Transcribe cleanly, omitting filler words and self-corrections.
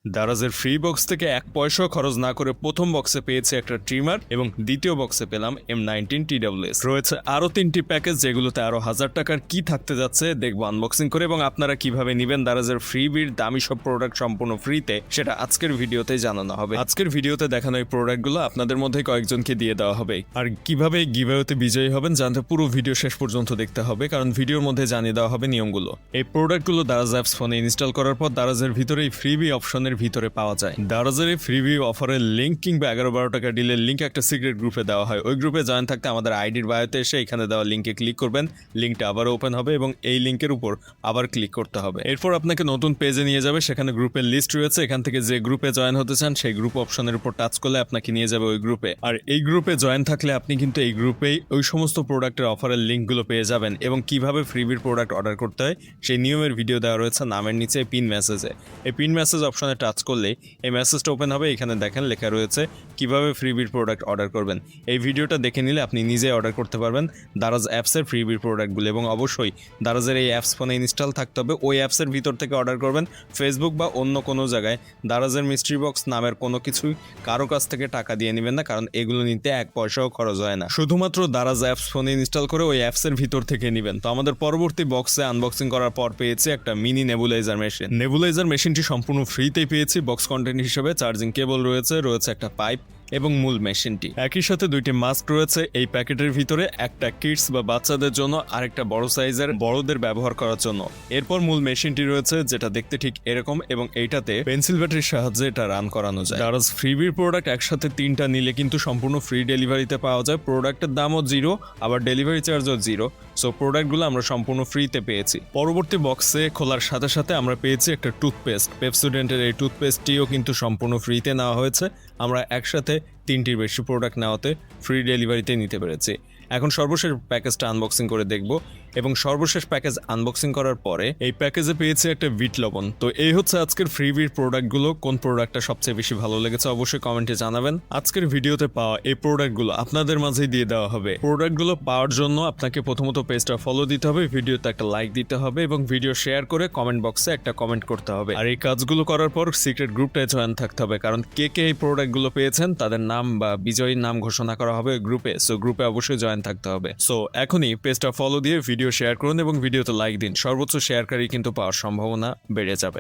দারাজের free box থেকে 1 পয়সাও খরচ না করে প্রথম বক্সে পেয়েছে একটা ট্রিমার এবং দ্বিতীয় বক্সে পেলাম M19 TWS। রয়েছে আরও 3টি প্যাকেজ যেগুলোতে আরও 1000 টাকার কি থাকতে যাচ্ছে দেখবো আনবক্সিং করে, এবং আপনারা কিভাবে নেবেন দারাজের ফ্রিবির দামি সব প্রোডাক্ট সম্পূর্ণ ফ্রিতে সেটা আজকের ভিডিওতে জানানো হবে। আজকের ভিডিওতে দেখানো এই প্রোডাক্টগুলো আপনাদের মধ্যে কয়েকজনকে দিয়ে দেওয়া হবে। আর কিভাবে গিভঅ্যাওয়েতে বিজয়ী হবেন জানতে পুরো ভিডিও শেষ পর্যন্ত দেখতে হবে, কারণ ভিডিওর মধ্যে জানিয়ে দেওয়া হবে নিয়মগুলো। এই প্রোডাক্টগুলো দারাজ অ্যাপস ফোনে ইনস্টল করার পর দারাজের ভিতরে এই ফ্রিবি অপশনের ভিতরে পাওয়া যায়। দারাজের এই ফ্রিবি অফারের লিঙ্ক কিংবা 11-12 টাকা ডিলের লিঙ্ক একটা সিক্রেট গ্রুপে দেওয়া হয়। ওই গ্রুপে জয়েন থাকতে আমাদের আইডির বায়োতে এসে এখানে দেওয়া লিঙ্কে ক্লিক করবেন। লিঙ্কটা আবার ওপেন হবে এবং এই লিঙ্কের উপর আবার ক্লিক করতে হবে। এরপর আপনাকে নতুন পেজে নিয়ে যাবে, সেখানে গ্রুপের লিস্ট রয়েছে। এখান থেকে যে গ্রুপে জয়েন হতে চান সেই গ্রুপ অপশনের উপর টাচ করলে আপনাকে নিয়ে যাবে ওই গ্রুপে। আর এই গ্রুপে জয়েন থাকলে আপনি কিন্তু এই গ্রুপেই ওই সমস্ত প্রোডাক্টের অফারের লিঙ্কগুলো পেয়ে যাবেন এবং কিভাবে ফ্রিবির প্রোডাক্ট অর্ডার করতে হয় সেই নিয়মের ভিডিও দেওয়া রয়েছে নামের নিচে পিন মেসেজে। এই পিন মেসেজ অপশনে টাচ করলে এই মেসেজটা ওপেন হবে। এখানে দেখেন লেখা রয়েছে কিভাবে ফ্রিবির প্রোডাক্ট অর্ডার করবেন। এই ভিডিওটা দেখে নিলে আপনি নিজে অর্ডার করতে পারবেন দারাজ অ্যাপসের ফ্রিবির প্রোডাক্টগুলো, এবং অবশ্যই দারাজের এই অ্যাপস ফোনে ইনস্টল থাকতে হবে। ওই অ্যাপসের ভিতর থেকে অর্ডার করবেন। ফেসবুক বা অন্য কোনো জায়গায় দারাজের মিস্ট্রি বক্স নামের কোনো কিছুই কারো কাছ থেকে টাকা দিয়ে নেবেন না, কারণ এগুলো নিতে 1 পয়সাও খরচ হয় না। শুধুমাত্র দারাজ অ্যাপস ফোনে ইনস্টল করে ওই অ্যাপসের ভিতর থেকে নেবেন। তো আমাদের পরবর্তী বক্সে আনবক্সিং করার পর পেয়েছি একটা মিনি নেবুলাইজার মেশিন। নেবুলাইজার মেশিনটি সম্পূর্ণ ফ্রিতেই পেয়েছি। বক্স কন্টেন্ট হিসেবে চার্জিং কেবল রয়েছে একটা পাইপ এবং মূল মেশিনটি। একই সাথে 2টি মাস্ক রয়েছে এই প্যাকেটের ভিতরে, একটা কিডস বা বাচ্চাদের জন্য, আরেকটা বড় সাইজের বড়দের ব্যবহার করার জন্য। এরপর মূল মেশিনটি রয়েছে যেটা দেখতে ঠিক এরকম, এবং এইটাতে পেন্সিল ব্যাটারির সাহায্যে এটা রান করানো যায়। দারাজ ফ্রিবির প্রোডাক্ট একসাথে 3টা নিলে কিন্তু সম্পূর্ণ ফ্রি ডেলিভারিতে পাওয়া যায়। প্রোডাক্টের দামও 0, আবার ডেলিভারি চার্জও 0। সো প্রোডাক্টগুলো আমরা সম্পূর্ণ ফ্রিতে পেয়েছি। পরবর্তী বক্সে খোলার সাথে সাথে আমরা পেয়েছি একটা টুথপেস্ট। পেপসোডেন্টের এই টুথপেস্টটিও কিন্তু সম্পূর্ণ ফ্রিতে নেওয়া হয়েছে। আমরা একসাথে 3টির বেশি প্রোডাক্ট নেওয়াতে ফ্রি ডেলিভারিতে নিতে পেরেছি। এখন সর্বশেষ প্যাকেজটা আনবক্সিং করে দেখব, এবং সর্বশেষ প্যাকেজ আনবক্সিং করার পরে এই প্যাকেজে পেয়েছে একটা বিট লবণ। তো এই হচ্ছে আজকের ফ্রিবির প্রোডাক্টগুলো। কোন প্রোডাক্টটা সবচেয়ে বেশি ভালো লেগেছে অবশ্যই কমেন্টে জানাবেন। আজকের ভিডিওতে পাওয়া এই প্রোডাক্টগুলো আপনাদের মাঝেই দিয়ে দেওয়া হবে। প্রোডাক্টগুলো পাওয়ার জন্য আপনাকে প্রথমত পেজটা ফলো দিতে হবে, ভিডিওতে একটা লাইক দিতে হবে এবং ভিডিও শেয়ার করে কমেন্ট বক্সে একটা কমেন্ট করতে হবে। আর এই কাজগুলো করার পর সিক্রেট গ্রুপটায় জয়েন থাকতে হবে, কারণ কে কে এই প্রোডাক্টগুলো পেয়েছেন তাদের নাম বা বিজয়ীর নাম ঘোষণা করা হবে গ্রুপে। সো গ্রুপে অবশ্যই জয়েন থাকতে হবে। সো এখনই পেজটা ফলো দিয়ে ভিডিও শেয়ার করুন এবং ভিডিওতে লাইক দিন। সর্বোচ্চ শেয়ারকারী কিন্তু পাওয়ার সম্ভাবনা বেড়ে যাবে।